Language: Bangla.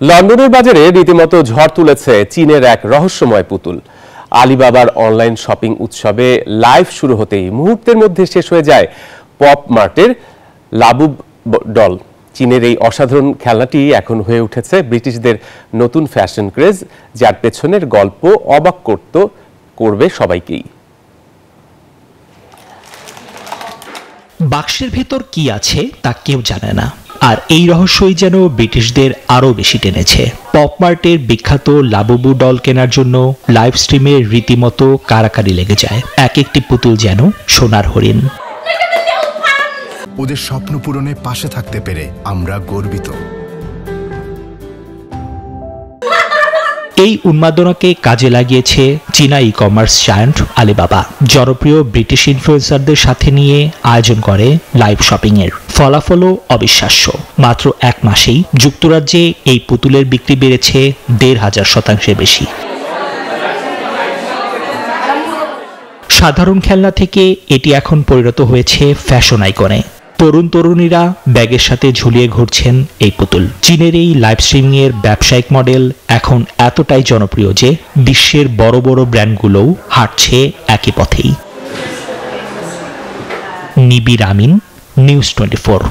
লন্ডনের বাজারে রীতিমতো ঝড় তুলেছে চীনের এক রহস্যময় পুতুল। আলিবাবার অনলাইন শপিং উৎসবে লাইভ শুরু হতেই মুহূর্তের মধ্যে শেষ হয়ে যায় পপ মার্টের লাবুব ডল। চীনের এই অসাধারণ খেলনাটি এখন হয়ে উঠেছে ব্রিটিশদের নতুন ফ্যাশন ক্রেজ, যার পেছনের গল্প অবাক করবে সবাইকেই। বাক্সের ভেতর কি আছে তা কেউ জানে না, আর এই রহস্যই যেন ব্রিটিশদের আরও বেশি টেনেছে। পপ মার্টের বিখ্যাত লাবুবু ডল কেনার জন্য লাইভ স্ট্রিমে রীতিমতো কারাকারি লেগে যায়। এক একটি পুতুল যেন সোনার হরিণ। ওদের স্বপ্ন পূরণে পাশে থাকতে পেরে আমরা গর্বিত। এই উন্মাদনাকে কাজে লাগিয়েছে চীনা ই কমার্স জায়ান্ট আলিবাবা। জনপ্রিয় ব্রিটিশ ইনফ্লুয়েন্সারদের সাথে নিয়ে আয়োজন করে লাইভ শপিং এর। ফলাফলও অবিশ্বাস্য। মাত্র এক মাসেই যুক্তরাজ্যে এই পুতুলের বিক্রি বেড়েছে ১৫০০% বেশি। সাধারণ খেলনা থেকে এটি এখন পরিণত হয়েছে ফ্যাশন আইকনে। তরুণ তরুণীরা ব্যাগের সাথে ঝুলিয়ে ঘুরছেন এই পুতুল। চীনের এই লাইভ স্ট্রিমিং এর ব্যবসায়িক মডেল এখন এতটাই জনপ্রিয় যে বিশ্বের বড় বড় ব্র্যান্ডগুলোও হাঁটছে একই পথেই। নিবিড় আমিন, নিউজ 24।